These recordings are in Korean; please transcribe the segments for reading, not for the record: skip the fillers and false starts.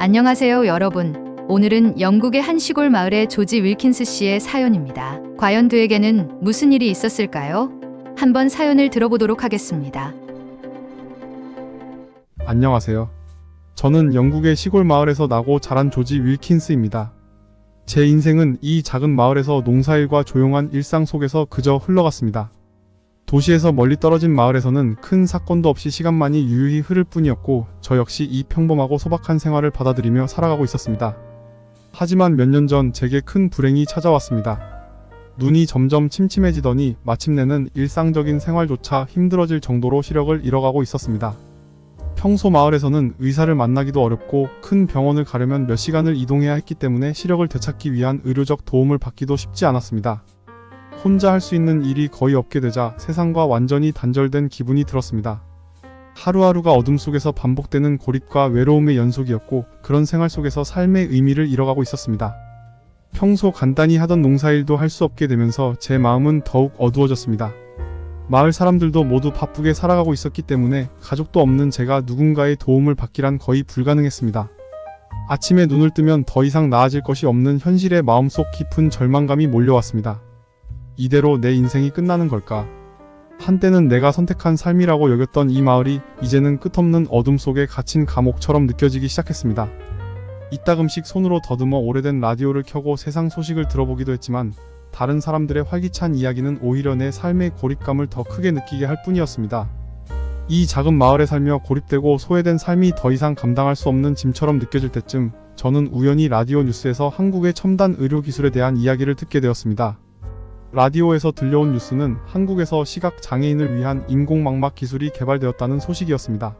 안녕하세요, 여러분. 오늘은 영국의 한 시골 마을의 조지 윌킨스 씨의 사연입니다. 과연 그에게는 무슨 일이 있었을까요? 한번 사연을 들어보도록 하겠습니다. 안녕하세요. 저는 영국의 시골 마을에서 나고 자란 조지 윌킨스입니다. 제 인생은 이 작은 마을에서 농사일과 조용한 일상 속에서 그저 흘러갔습니다. 도시에서 멀리 떨어진 마을에서는 큰 사건도 없이 시간만이 유유히 흐를 뿐이었고, 저 역시 이 평범하고 소박한 생활을 받아들이며 살아가고 있었습니다. 하지만 몇 년 전 제게 큰 불행이 찾아왔습니다. 눈이 점점 침침해지더니 마침내는 일상적인 생활조차 힘들어질 정도로 시력을 잃어가고 있었습니다. 평소 마을에서는 의사를 만나기도 어렵고 큰 병원을 가려면 몇 시간을 이동해야 했기 때문에 시력을 되찾기 위한 의료적 도움을 받기도 쉽지 않았습니다. 혼자 할 수 있는 일이 거의 없게 되자 세상과 완전히 단절된 기분이 들었습니다. 하루하루가 어둠 속에서 반복되는 고립과 외로움의 연속이었고, 그런 생활 속에서 삶의 의미를 잃어가고 있었습니다. 평소 간단히 하던 농사일도 할 수 없게 되면서 제 마음은 더욱 어두워졌습니다. 마을 사람들도 모두 바쁘게 살아가고 있었기 때문에 가족도 없는 제가 누군가의 도움을 받기란 거의 불가능했습니다. 아침에 눈을 뜨면 더 이상 나아질 것이 없는 현실에 마음속 깊은 절망감이 몰려왔습니다. 이대로 내 인생이 끝나는 걸까? 한때는 내가 선택한 삶이라고 여겼던 이 마을이 이제는 끝없는 어둠 속에 갇힌 감옥처럼 느껴지기 시작했습니다. 이따금씩 손으로 더듬어 오래된 라디오를 켜고 세상 소식을 들어보기도 했지만, 다른 사람들의 활기찬 이야기는 오히려 내 삶의 고립감을 더 크게 느끼게 할 뿐이었습니다. 이 작은 마을에 살며 고립되고 소외된 삶이 더 이상 감당할 수 없는 짐처럼 느껴질 때쯤, 저는 우연히 라디오 뉴스에서 한국의 첨단 의료 기술에 대한 이야기를 듣게 되었습니다. 라디오에서 들려온 뉴스는 한국에서 시각 장애인을 위한 인공망막 기술이 개발되었다는 소식이었습니다.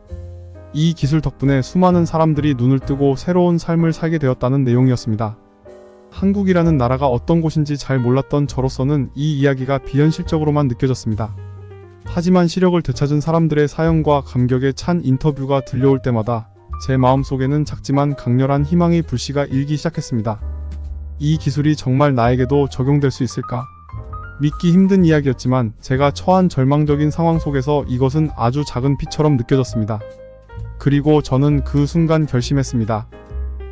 이 기술 덕분에 수많은 사람들이 눈을 뜨고 새로운 삶을 살게 되었다는 내용이었습니다. 한국이라는 나라가 어떤 곳인지 잘 몰랐던 저로서는 이 이야기가 비현실적으로만 느껴졌습니다. 하지만 시력을 되찾은 사람들의 사연과 감격에 찬 인터뷰가 들려올 때마다 제 마음속에는 작지만 강렬한 희망의 불씨가 일기 시작했습니다. 이 기술이 정말 나에게도 적용될 수 있을까? 믿기 힘든 이야기였지만 제가 처한 절망적인 상황 속에서 이것은 아주 작은 빛처럼 느껴졌습니다. 그리고 저는 그 순간 결심했습니다.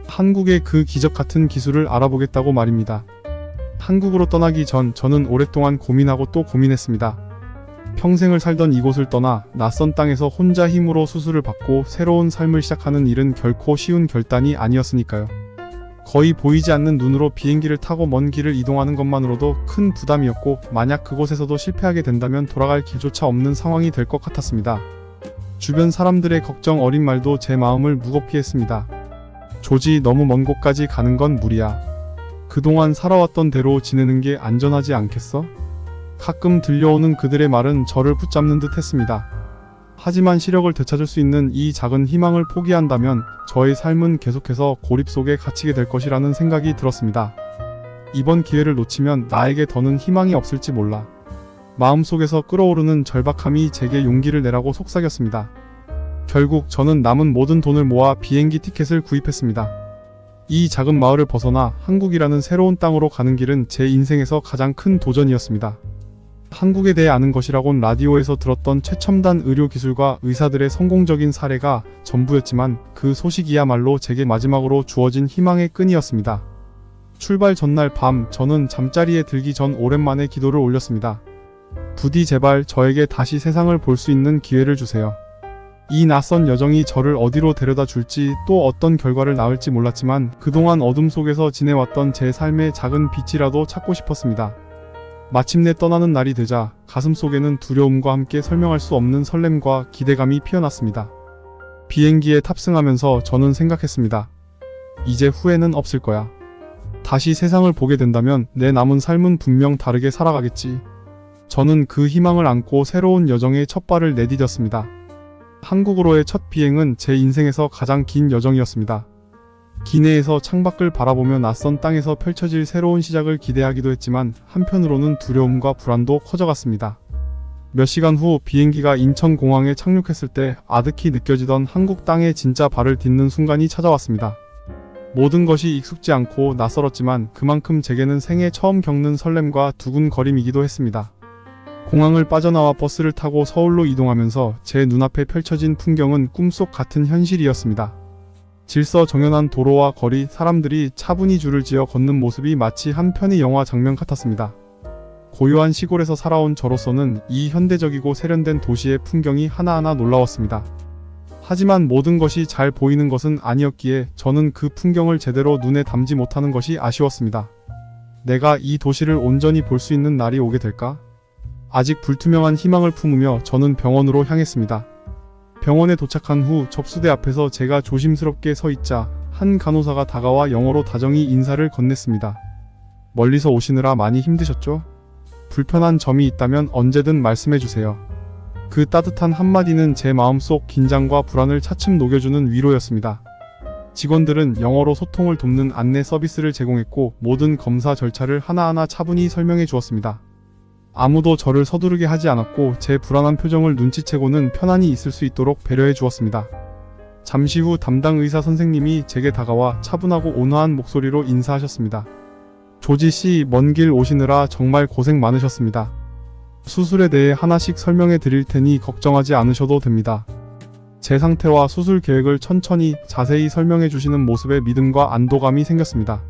한국의 그 기적 같은 기술을 알아보겠다고 말입니다. 한국으로 떠나기 전 저는 오랫동안 고민하고 또 고민했습니다. 평생을 살던 이곳을 떠나 낯선 땅에서 혼자 힘으로 수술을 받고 새로운 삶을 시작하는 일은 결코 쉬운 결단이 아니었으니까요. 거의 보이지 않는 눈으로 비행기를 타고 먼 길을 이동하는 것만으로도 큰 부담이었고, 만약 그곳에서도 실패하게 된다면 돌아갈 길조차 없는 상황이 될 것 같았습니다. 주변 사람들의 걱정 어린 말도 제 마음을 무겁게 했습니다. 조지, 너무 먼 곳까지 가는 건 무리야. 그동안 살아왔던 대로 지내는 게 안전하지 않겠어? 가끔 들려오는 그들의 말은 저를 붙잡는 듯 했습니다. 하지만 시력을 되찾을 수 있는 이 작은 희망을 포기한다면 저의 삶은 계속해서 고립 속에 갇히게 될 것이라는 생각이 들었습니다. 이번 기회를 놓치면 나에게 더는 희망이 없을지 몰라. 마음속에서 끓어오르는 절박함이 제게 용기를 내라고 속삭였습니다. 결국 저는 남은 모든 돈을 모아 비행기 티켓을 구입했습니다. 이 작은 마을을 벗어나 한국이라는 새로운 땅으로 가는 길은 제 인생에서 가장 큰 도전이었습니다. 한국에 대해 아는 것이라곤 라디오에서 들었던 최첨단 의료 기술과 의사들의 성공적인 사례가 전부였지만, 그 소식이야말로 제게 마지막으로 주어진 희망의 끈이었습니다. 출발 전날 밤, 저는 잠자리에 들기 전 오랜만에 기도를 올렸습니다. 부디 제발 저에게 다시 세상을 볼 수 있는 기회를 주세요. 이 낯선 여정이 저를 어디로 데려다 줄지, 또 어떤 결과를 낳을지 몰랐지만 그동안 어둠 속에서 지내왔던 제 삶의 작은 빛이라도 찾고 싶었습니다. 마침내 떠나는 날이 되자 가슴속에는 두려움과 함께 설명할 수 없는 설렘과 기대감이 피어났습니다. 비행기에 탑승하면서 저는 생각했습니다. 이제 후회는 없을 거야. 다시 세상을 보게 된다면 내 남은 삶은 분명 다르게 살아가겠지. 저는 그 희망을 안고 새로운 여정의 첫 발을 내디뎠습니다. 한국으로의 첫 비행은 제 인생에서 가장 긴 여정이었습니다. 기내에서 창밖을 바라보며 낯선 땅에서 펼쳐질 새로운 시작을 기대하기도 했지만, 한편으로는 두려움과 불안도 커져갔습니다. 몇 시간 후 비행기가 인천공항에 착륙했을 때 아득히 느껴지던 한국 땅에 진짜 발을 딛는 순간이 찾아왔습니다. 모든 것이 익숙지 않고 낯설었지만 그만큼 제게는 생애 처음 겪는 설렘과 두근거림이기도 했습니다. 공항을 빠져나와 버스를 타고 서울로 이동하면서 제 눈앞에 펼쳐진 풍경은 꿈속 같은 현실이었습니다. 질서 정연한 도로와 거리, 사람들이 차분히 줄을 지어 걷는 모습이 마치 한 편의 영화 장면 같았습니다. 고요한 시골에서 살아온 저로서는 이 현대적이고 세련된 도시의 풍경이 하나하나 놀라웠습니다. 하지만 모든 것이 잘 보이는 것은 아니었기에 저는 그 풍경을 제대로 눈에 담지 못하는 것이 아쉬웠습니다. 내가 이 도시를 온전히 볼 수 있는 날이 오게 될까? 아직 불투명한 희망을 품으며 저는 병원으로 향했습니다. 병원에 도착한 후 접수대 앞에서 제가 조심스럽게 서 있자 한 간호사가 다가와 영어로 다정히 인사를 건넸습니다. 멀리서 오시느라 많이 힘드셨죠? 불편한 점이 있다면 언제든 말씀해주세요. 그 따뜻한 한마디는 제 마음속 긴장과 불안을 차츰 녹여주는 위로였습니다. 직원들은 영어로 소통을 돕는 안내 서비스를 제공했고 모든 검사 절차를 하나하나 차분히 설명해 주었습니다. 아무도 저를 서두르게 하지 않았고 제 불안한 표정을 눈치채고는 편안히 있을 수 있도록 배려해 주었습니다. 잠시 후 담당 의사 선생님이 제게 다가와 차분하고 온화한 목소리로 인사하셨습니다. 조지 씨, 먼 길 오시느라 정말 고생 많으셨습니다. 수술에 대해 하나씩 설명해 드릴 테니 걱정하지 않으셔도 됩니다. 제 상태와 수술 계획을 천천히 자세히 설명해 주시는 모습에 믿음과 안도감이 생겼습니다.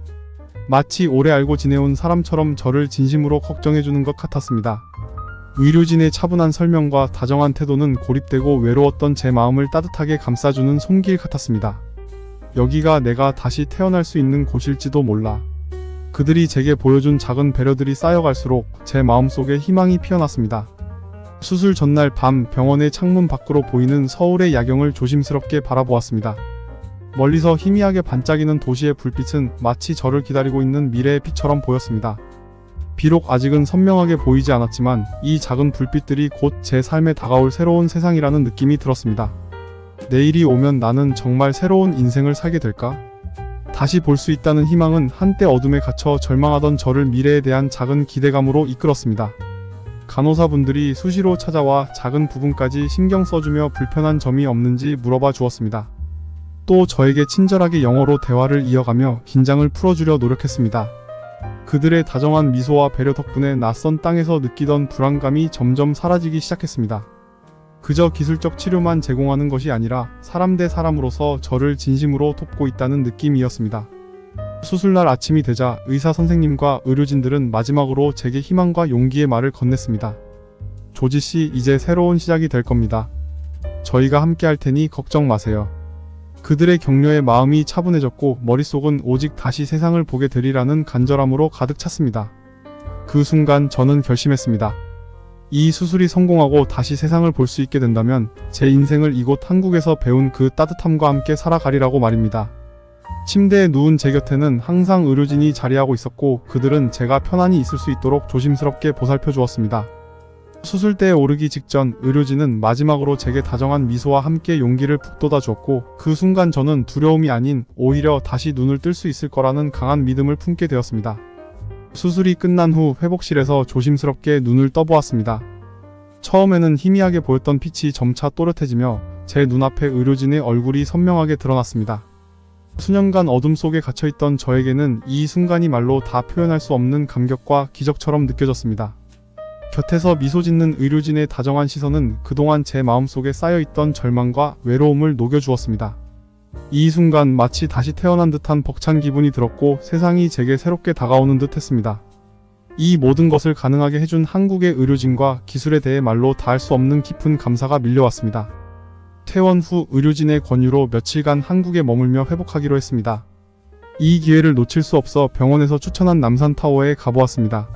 마치 오래 알고 지내온 사람처럼 저를 진심으로 걱정해 주는 것 같았습니다. 의료진의 차분한 설명과 다정한 태도는 고립되고 외로웠던 제 마음을 따뜻하게 감싸주는 손길 같았습니다. 여기가 내가 다시 태어날 수 있는 곳일지도 몰라. 그들이 제게 보여준 작은 배려들이 쌓여갈수록 제 마음속에 희망이 피어났습니다. 수술 전날 밤 병원의 창문 밖으로 보이는 서울의 야경을 조심스럽게 바라보았습니다. 멀리서 희미하게 반짝이는 도시의 불빛은 마치 저를 기다리고 있는 미래의 빛처럼 보였습니다. 비록 아직은 선명하게 보이지 않았지만 이 작은 불빛들이 곧 제 삶에 다가올 새로운 세상이라는 느낌이 들었습니다. 내일이 오면 나는 정말 새로운 인생을 살게 될까? 다시 볼 수 있다는 희망은 한때 어둠에 갇혀 절망하던 저를 미래에 대한 작은 기대감으로 이끌었습니다. 간호사분들이 수시로 찾아와 작은 부분까지 신경 써주며 불편한 점이 없는지 물어봐 주었습니다. 또 저에게 친절하게 영어로 대화를 이어가며 긴장을 풀어주려 노력했습니다. 그들의 다정한 미소와 배려 덕분에 낯선 땅에서 느끼던 불안감이 점점 사라지기 시작했습니다. 그저 기술적 치료만 제공하는 것이 아니라 사람 대 사람으로서 저를 진심으로 돕고 있다는 느낌이었습니다. 수술날 아침이 되자 의사 선생님과 의료진들은 마지막으로 제게 희망과 용기의 말을 건넸습니다. 조지 씨, 이제 새로운 시작이 될 겁니다. 저희가 함께 할 테니 걱정 마세요. 그들의 격려에 마음이 차분해졌고 머릿속은 오직 다시 세상을 보게 되리라는 간절함으로 가득 찼습니다. 그 순간 저는 결심했습니다. 이 수술이 성공하고 다시 세상을 볼 수 있게 된다면 제 인생을 이곳 한국에서 배운 그 따뜻함과 함께 살아가리라고 말입니다. 침대에 누운 제 곁에는 항상 의료진이 자리하고 있었고 그들은 제가 편안히 있을 수 있도록 조심스럽게 보살펴 주었습니다. 수술대에 오르기 직전 의료진은 마지막으로 제게 다정한 미소와 함께 용기를 북돋아 주었고 그 순간 저는 두려움이 아닌 오히려 다시 눈을 뜰 수 있을 거라는 강한 믿음을 품게 되었습니다. 수술이 끝난 후 회복실에서 조심스럽게 눈을 떠보았습니다. 처음에는 희미하게 보였던 빛이 점차 또렷해지며 제 눈앞에 의료진의 얼굴이 선명하게 드러났습니다. 수년간 어둠 속에 갇혀있던 저에게는 이 순간이 말로 다 표현할 수 없는 감격과 기적처럼 느껴졌습니다. 곁에서 미소 짓는 의료진의 다정한 시선은 그동안 제 마음속에 쌓여있던 절망과 외로움을 녹여주었습니다. 이 순간 마치 다시 태어난 듯한 벅찬 기분이 들었고 세상이 제게 새롭게 다가오는 듯 했습니다. 이 모든 것을 가능하게 해준 한국의 의료진과 기술에 대해 말로 다할 수 없는 깊은 감사가 밀려왔습니다. 퇴원 후 의료진의 권유로 며칠간 한국에 머물며 회복하기로 했습니다. 이 기회를 놓칠 수 없어 병원에서 추천한 남산타워에 가보았습니다.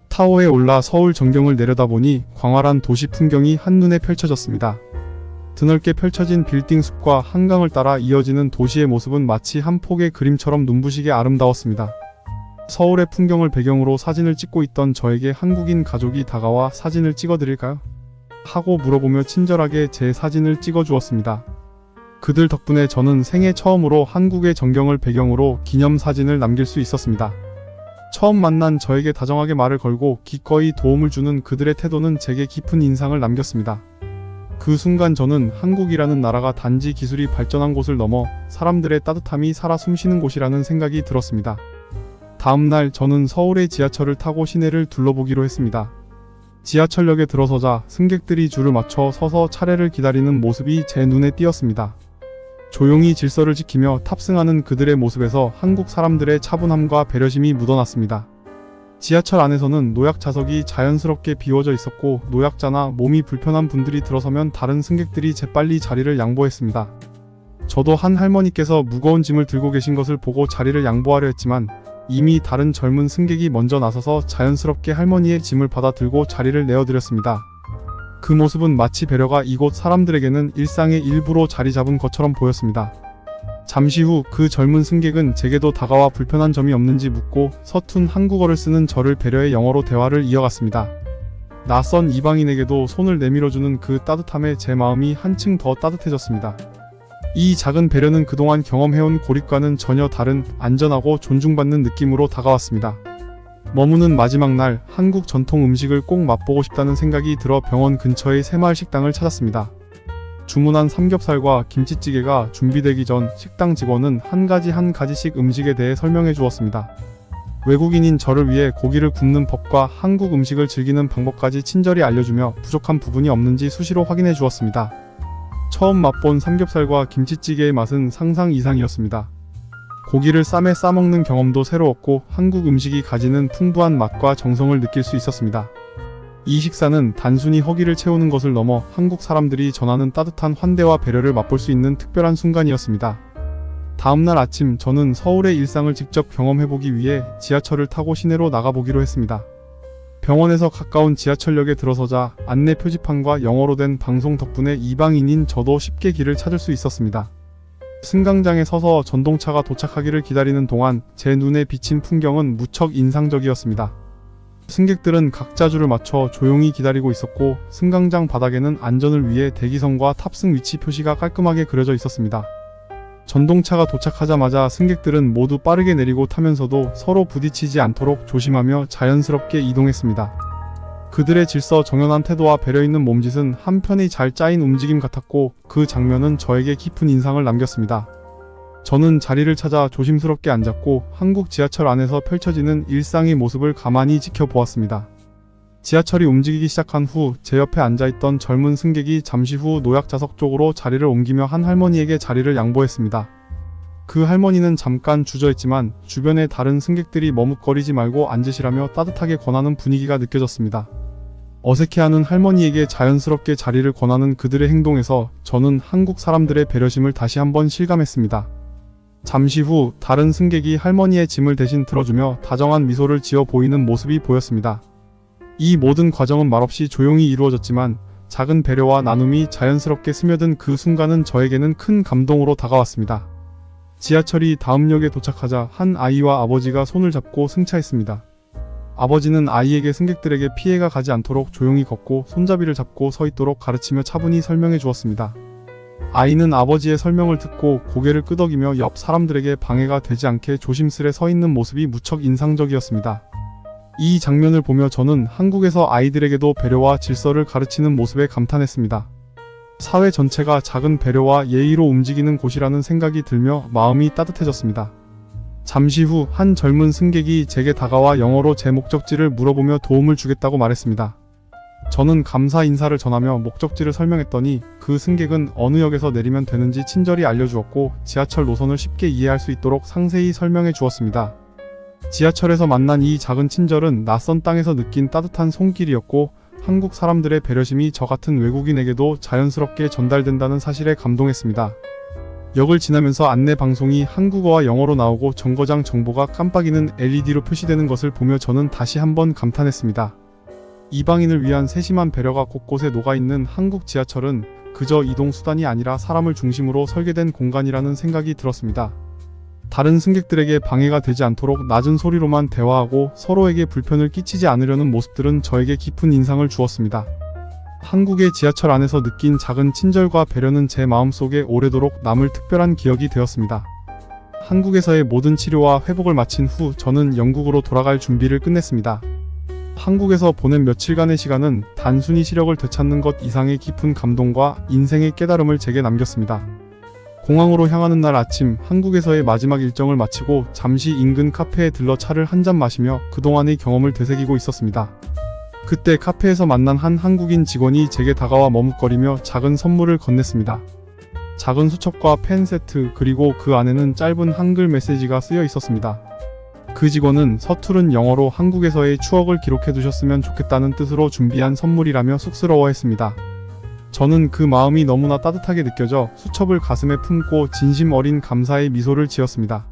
타워에 올라 서울 전경을 내려다보니 광활한 도시 풍경이 한눈에 펼쳐졌습니다. 드넓게 펼쳐진 빌딩 숲과 한강을 따라 이어지는 도시의 모습은 마치 한 폭의 그림처럼 눈부시게 아름다웠습니다. 서울의 풍경을 배경으로 사진을 찍고 있던 저에게 한국인 가족이 다가와 사진을 찍어드릴까요? 하고 물어보며 친절하게 제 사진을 찍어주었습니다. 그들 덕분에 저는 생애 처음으로 한국의 전경을 배경으로 기념사진을 남길 수 있었습니다. 처음 만난 저에게 다정하게 말을 걸고 기꺼이 도움을 주는 그들의 태도는 제게 깊은 인상을 남겼습니다. 그 순간 저는 한국이라는 나라가 단지 기술이 발전한 곳을 넘어 사람들의 따뜻함이 살아 숨쉬는 곳이라는 생각이 들었습니다. 다음날 저는 서울의 지하철을 타고 시내를 둘러보기로 했습니다. 지하철역에 들어서자 승객들이 줄을 맞춰 서서 차례를 기다리는 모습이 제 눈에 띄었습니다. 조용히 질서를 지키며 탑승하는 그들의 모습에서 한국 사람들의 차분함과 배려심이 묻어났습니다. 지하철 안에서는 노약 좌석이 자연스럽게 비워져 있었고 노약자나 몸이 불편한 분들이 들어서면 다른 승객들이 재빨리 자리를 양보했습니다. 저도 한 할머니께서 무거운 짐을 들고 계신 것을 보고 자리를 양보하려 했지만 이미 다른 젊은 승객이 먼저 나서서 자연스럽게 할머니의 짐을 받아 들고 자리를 내어드렸습니다. 그 모습은 마치 배려가 이곳 사람들에게는 일상의 일부로 자리 잡은 것처럼 보였습니다. 잠시 후 그 젊은 승객은 제게도 다가와 불편한 점이 없는지 묻고 서툰 한국어를 쓰는 저를 배려해 영어로 대화를 이어갔습니다. 낯선 이방인에게도 손을 내밀어주는 그 따뜻함에 제 마음이 한층 더 따뜻해졌습니다. 이 작은 배려는 그동안 경험해온 고립과는 전혀 다른 안전하고 존중받는 느낌으로 다가왔습니다. 머무는 마지막 날 한국 전통 음식을 꼭 맛보고 싶다는 생각이 들어 병원 근처의 새마을 식당을 찾았습니다. 주문한 삼겹살과 김치찌개가 준비되기 전 식당 직원은 한 가지씩 음식에 대해 설명해 주었습니다. 외국인인 저를 위해 고기를 굽는 법과 한국 음식을 즐기는 방법까지 친절히 알려주며 부족한 부분이 없는지 수시로 확인해 주었습니다. 처음 맛본 삼겹살과 김치찌개의 맛은 상상 이상이었습니다. 고기를 쌈에 싸먹는 경험도 새로웠고 한국 음식이 가지는 풍부한 맛과 정성을 느낄 수 있었습니다. 이 식사는 단순히 허기를 채우는 것을 넘어 한국 사람들이 전하는 따뜻한 환대와 배려를 맛볼 수 있는 특별한 순간이었습니다. 다음날 아침 저는 서울의 일상을 직접 경험해보기 위해 지하철을 타고 시내로 나가보기로 했습니다. 병원에서 가까운 지하철역에 들어서자 안내 표지판과 영어로 된 방송 덕분에 이방인인 저도 쉽게 길을 찾을 수 있었습니다. 승강장에 서서 전동차가 도착하기를 기다리는 동안 제 눈에 비친 풍경은 무척 인상적이었습니다. 승객들은 각자 줄을 맞춰 조용히 기다리고 있었고 승강장 바닥에는 안전을 위해 대기선과 탑승 위치 표시가 깔끔하게 그려져 있었습니다. 전동차가 도착하자마자 승객들은 모두 빠르게 내리고 타면서도 서로 부딪히지 않도록 조심하며 자연스럽게 이동했습니다. 그들의 질서 정연한 태도와 배려 있는 몸짓은 한편의 잘 짜인 움직임 같았고 그 장면은 저에게 깊은 인상을 남겼습니다. 저는 자리를 찾아 조심스럽게 앉았고 한국 지하철 안에서 펼쳐지는 일상의 모습을 가만히 지켜보았습니다. 지하철이 움직이기 시작한 후 제 옆에 앉아있던 젊은 승객이 잠시 후 노약 좌석 쪽으로 자리를 옮기며 한 할머니에게 자리를 양보했습니다. 그 할머니는 잠깐 주저했지만 주변의 다른 승객들이 머뭇거리지 말고 앉으시라며 따뜻하게 권하는 분위기가 느껴졌습니다. 어색해하는 할머니에게 자연스럽게 자리를 권하는 그들의 행동에서 저는 한국 사람들의 배려심을 다시 한번 실감했습니다. 잠시 후 다른 승객이 할머니의 짐을 대신 들어주며 다정한 미소를 지어 보이는 모습이 보였습니다. 이 모든 과정은 말없이 조용히 이루어졌지만 작은 배려와 나눔이 자연스럽게 스며든 그 순간은 저에게는 큰 감동으로 다가왔습니다. 지하철이 다음 역에 도착하자 한 아이와 아버지가 손을 잡고 승차했습니다. 아버지는 아이에게 승객들에게 피해가 가지 않도록 조용히 걷고 손잡이를 잡고 서 있도록 가르치며 차분히 설명해 주었습니다. 아이는 아버지의 설명을 듣고 고개를 끄덕이며 옆 사람들에게 방해가 되지 않게 조심스레 서 있는 모습이 무척 인상적이었습니다. 이 장면을 보며 저는 한국에서 아이들에게도 배려와 질서를 가르치는 모습에 감탄했습니다. 사회 전체가 작은 배려와 예의로 움직이는 곳이라는 생각이 들며 마음이 따뜻해졌습니다. 잠시 후 한 젊은 승객이 제게 다가와 영어로 제 목적지를 물어보며 도움을 주겠다고 말했습니다. 저는 감사 인사를 전하며 목적지를 설명했더니 그 승객은 어느 역에서 내리면 되는지 친절히 알려주었고 지하철 노선을 쉽게 이해할 수 있도록 상세히 설명해 주었습니다. 지하철에서 만난 이 작은 친절은 낯선 땅에서 느낀 따뜻한 손길이었고 한국 사람들의 배려심이 저 같은 외국인에게도 자연스럽게 전달된다는 사실에 감동했습니다. 역을 지나면서 안내 방송이 한국어와 영어로 나오고 정거장 정보가 깜빡이는 LED로 표시되는 것을 보며 저는 다시 한번 감탄했습니다. 이방인을 위한 세심한 배려가 곳곳에 녹아있는 한국 지하철은 그저 이동수단이 아니라 사람을 중심으로 설계된 공간이라는 생각이 들었습니다. 다른 승객들에게 방해가 되지 않도록 낮은 소리로만 대화하고 서로에게 불편을 끼치지 않으려는 모습들은 저에게 깊은 인상을 주었습니다. 한국의 지하철 안에서 느낀 작은 친절과 배려는 제 마음속에 오래도록 남을 특별한 기억이 되었습니다. 한국에서의 모든 치료와 회복을 마친 후 저는 영국으로 돌아갈 준비를 끝냈습니다. 한국에서 보낸 며칠간의 시간은 단순히 시력을 되찾는 것 이상의 깊은 감동과 인생의 깨달음을 제게 남겼습니다. 공항으로 향하는 날 아침 한국에서의 마지막 일정을 마치고 잠시 인근 카페에 들러 차를 한잔 마시며 그동안의 경험을 되새기고 있었습니다. 그때 카페에서 만난 한 한국인 직원이 제게 다가와 머뭇거리며 작은 선물을 건넸습니다. 작은 수첩과 펜 세트, 그리고 그 안에는 짧은 한글 메시지가 쓰여 있었습니다. 그 직원은 서투른 영어로 한국에서의 추억을 기록해 두셨으면 좋겠다는 뜻으로 준비한 선물이라며 쑥스러워했습니다. 저는 그 마음이 너무나 따뜻하게 느껴져 수첩을 가슴에 품고 진심 어린 감사의 미소를 지었습니다.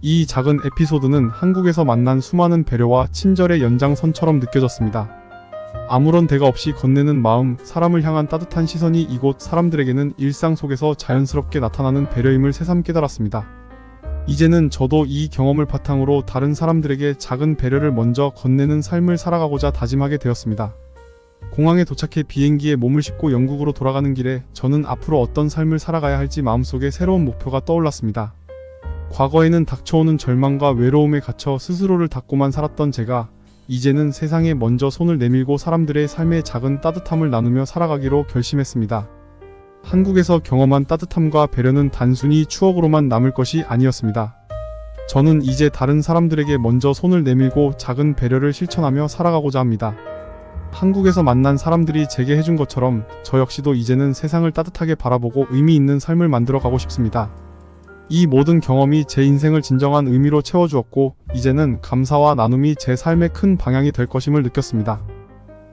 이 작은 에피소드는 한국에서 만난 수많은 배려와 친절의 연장선처럼 느껴졌습니다. 아무런 대가 없이 건네는 마음, 사람을 향한 따뜻한 시선이 이곳 사람들에게는 일상 속에서 자연스럽게 나타나는 배려임을 새삼 깨달았습니다. 이제는 저도 이 경험을 바탕으로 다른 사람들에게 작은 배려를 먼저 건네는 삶을 살아가고자 다짐하게 되었습니다. 공항에 도착해 비행기에 몸을 싣고 영국으로 돌아가는 길에 저는 앞으로 어떤 삶을 살아가야 할지 마음속에 새로운 목표가 떠올랐습니다. 과거에는 닥쳐오는 절망과 외로움에 갇혀 스스로를 닫고만 살았던 제가 이제는 세상에 먼저 손을 내밀고 사람들의 삶의 작은 따뜻함을 나누며 살아가기로 결심했습니다. 한국에서 경험한 따뜻함과 배려는 단순히 추억으로만 남을 것이 아니었습니다. 저는 이제 다른 사람들에게 먼저 손을 내밀고 작은 배려를 실천하며 살아가고자 합니다. 한국에서 만난 사람들이 제게 해준 것처럼 저 역시도 이제는 세상을 따뜻하게 바라보고 의미 있는 삶을 만들어 가고 싶습니다. 이 모든 경험이 제 인생을 진정한 의미로 채워주었고 이제는 감사와 나눔이 제 삶의 큰 방향이 될 것임을 느꼈습니다.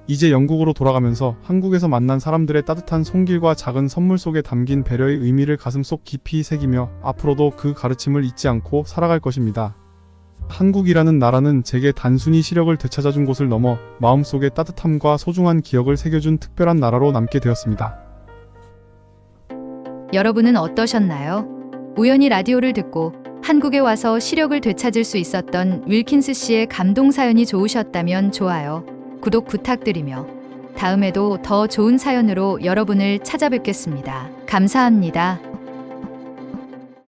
이제 영국으로 돌아가면서 한국에서 만난 사람들의 따뜻한 손길과 작은 선물 속에 담긴 배려의 의미를 가슴속 깊이 새기며 앞으로도 그 가르침을 잊지 않고 살아갈 것입니다. 한국이라는 나라는 제게 단순히 시력을 되찾아준 곳을 넘어 마음속에 따뜻함과 소중한 기억을 새겨준 특별한 나라로 남게 되었습니다. 여러분은 어떠셨나요? 우연히 라디오를 듣고 한국에 와서 시력을 되찾을 수 있었던 윌킨스 씨의 감동 사연이 좋으셨다면 좋아요, 구독 부탁드리며 다음에도 더 좋은 사연으로 여러분을 찾아뵙겠습니다. 감사합니다.